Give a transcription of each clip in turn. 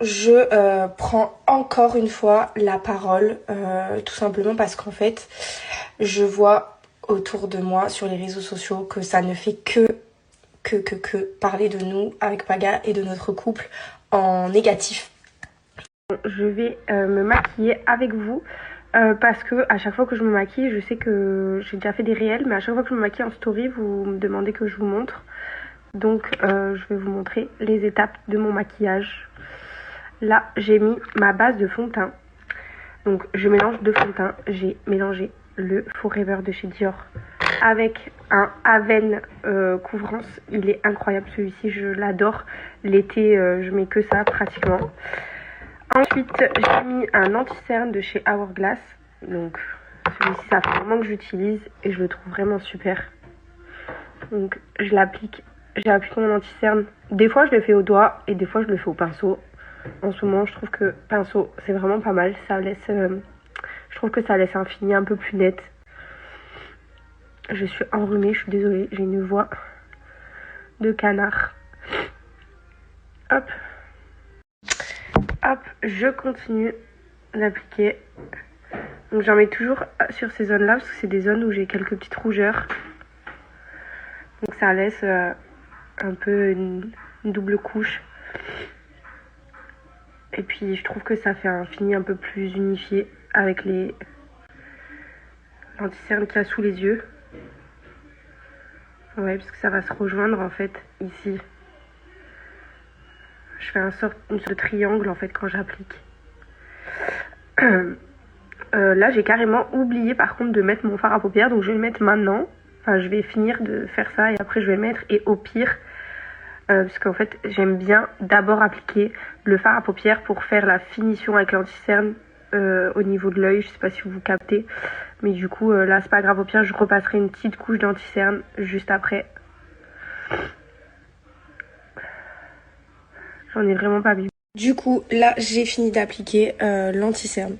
je prends encore une fois la parole, tout simplement parce qu'en fait, je vois autour de moi sur les réseaux sociaux que ça ne fait que parler de nous avec Paga et de notre couple en négatif. Je vais me maquiller avec vous parce que à chaque fois que je me maquille, je sais que j'ai déjà fait des réels, mais à chaque fois que je me maquille en story, vous me demandez que je vous montre. Donc je vais vous montrer les étapes de mon maquillage. Là, j'ai mis ma base de fond de teint. Donc je mélange deux fonds de teint. J'ai mélangé le Forever de chez Dior avec un Aven couvrance. Il est incroyable celui-ci, je l'adore. L'été, je mets que ça pratiquement. Ensuite, j'ai mis un anti-cerne de chez Hourglass. Donc celui-ci, ça fait un moment que j'utilise et je le trouve vraiment super. Donc je l'applique. J'ai appliqué mon anti-cerne. Des fois, je le fais au doigt et des fois, je le fais au pinceau. En ce moment, je trouve que pinceau, c'est vraiment pas mal. Ça laisse, je trouve que ça laisse un fini un peu plus net. Je suis enrhumée, je suis désolée. J'ai une voix de canard. Hop. Hop, je continue d'appliquer. Donc j'en mets toujours sur ces zones-là parce que c'est des zones où j'ai quelques petites rougeurs. Donc ça laisse un peu une double couche. Et puis je trouve que ça fait un fini un peu plus unifié avec l'anti-cerne qu'il y a sous les yeux. Ouais, parce que ça va se rejoindre en fait ici. Je fais une sorte de triangle en fait quand j'applique. Là j'ai carrément oublié par contre de mettre mon fard à paupières, donc je vais le mettre maintenant. Enfin je vais finir de faire ça et après je vais le mettre, et au pire parce qu'en fait j'aime bien d'abord appliquer le fard à paupières pour faire la finition avec l'anti-cerne au niveau de l'œil. Je sais pas si vous captez, mais du coup là c'est pas grave, au pire je repasserai une petite couche d'anti-cerne juste après. J'en ai vraiment pas vu. Du coup là j'ai fini d'appliquer l'anti-cerne,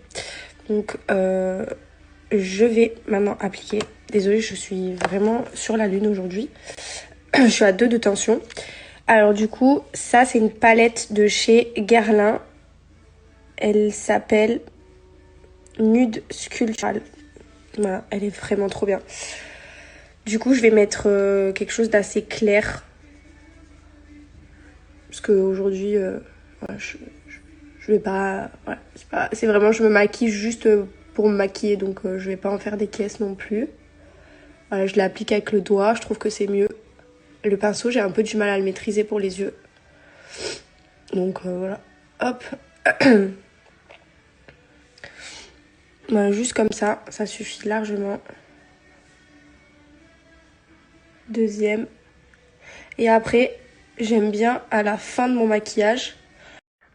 donc je vais maintenant appliquer. Désolée, je suis vraiment sur la lune aujourd'hui. Je suis à 2 de tension. Alors du coup, ça c'est une palette de chez Guerlain. Elle s'appelle Nude Sculptural. Voilà, elle est vraiment trop bien. Du coup, je vais mettre quelque chose d'assez clair. Parce qu'aujourd'hui, voilà, je vais pas... Voilà, c'est vraiment, je me maquille juste pour me maquiller. Donc je vais pas en faire des caisses non plus. Voilà, je l'applique avec le doigt, je trouve que c'est mieux. Le pinceau, j'ai un peu du mal à le maîtriser pour les yeux. Donc voilà, hop. Voilà, juste comme ça suffit largement. Deuxième. Et après, j'aime bien à la fin de mon maquillage.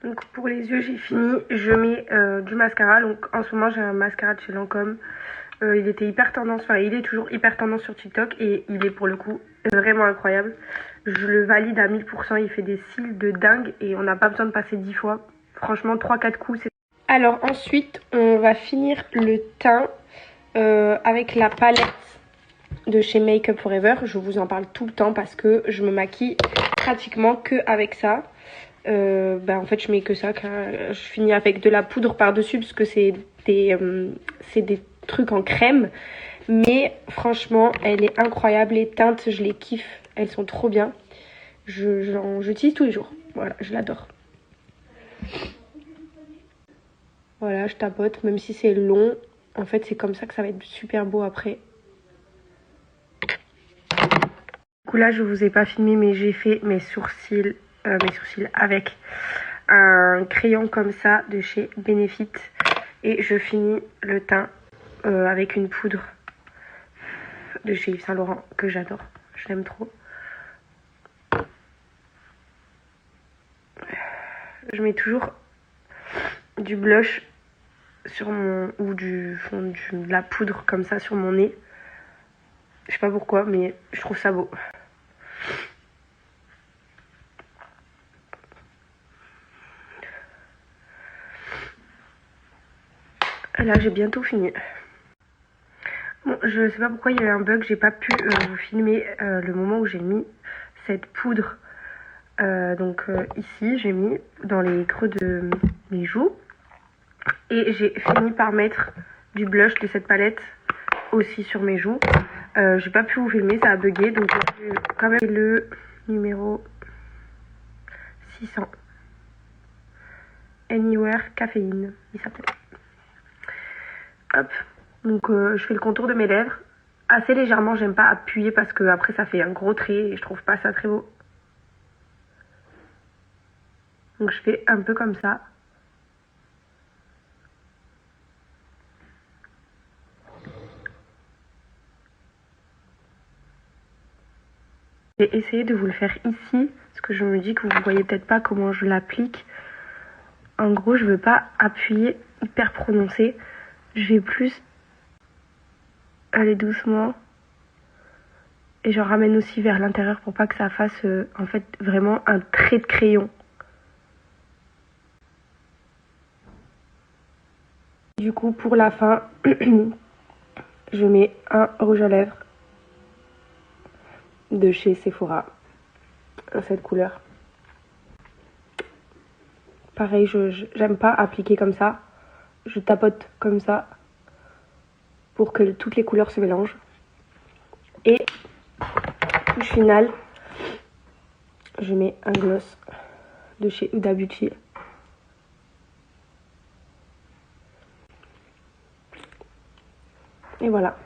Donc pour les yeux, j'ai fini. Je mets du mascara. Donc en ce moment, j'ai un mascara de chez Lancôme. Il était hyper tendance, enfin il est toujours hyper tendance sur TikTok et il est pour le coup vraiment incroyable. Je le valide à 1000%, il fait des cils de dingue et on n'a pas besoin de passer 10 fois. Franchement 3-4 coups c'est... Alors ensuite on va finir le teint avec la palette de chez Make Up Forever. Je vous en parle tout le temps parce que je me maquille pratiquement que avec ça. En fait je mets que ça, je finis avec de la poudre par dessus parce que c'est des trucs en crème, mais franchement elle est incroyable. Les teintes je les kiffe, elles sont trop bien. J'utilise tous les jours, voilà, je l'adore. Voilà, je tapote même si c'est long, en fait c'est comme ça que ça va être super beau après. Du coup là je vous ai pas filmé mais j'ai fait mes sourcils avec un crayon comme ça de chez Benefit et je finis le teint avec une poudre de chez Yves Saint Laurent que j'adore, je l'aime trop. Je mets toujours du blush sur mon, ou du fond de la poudre comme ça sur mon nez. Je sais pas pourquoi mais je trouve ça beau. Là j'ai bientôt fini. Bon, je sais pas pourquoi il y a eu un bug, j'ai pas pu vous filmer le moment où j'ai mis cette poudre Ici, j'ai mis dans les creux de mes joues. Et j'ai fini par mettre du blush de cette palette aussi sur mes joues. J'ai pas pu vous filmer, ça a bugué. Donc j'ai quand même le numéro 600. Anywhere Caféine, il s'appelle. Hop. Donc je fais le contour de mes lèvres. Assez légèrement, j'aime pas appuyer parce que après ça fait un gros trait et je trouve pas ça très beau. Donc je fais un peu comme ça. J'ai essayé de vous le faire ici, parce que je me dis que vous voyez peut-être pas comment je l'applique. En gros, je veux pas appuyer hyper prononcé. Je vais plus aller doucement. Et je ramène aussi vers l'intérieur pour pas que ça fasse en fait vraiment un trait de crayon. Du coup, pour la fin, je mets un rouge à lèvres de chez Sephora, cette couleur. Pareil, j'aime pas appliquer comme ça. Je tapote comme ça pour que toutes les couleurs se mélangent. Et touche finale, je mets un gloss de chez Huda Beauty. Et voilà.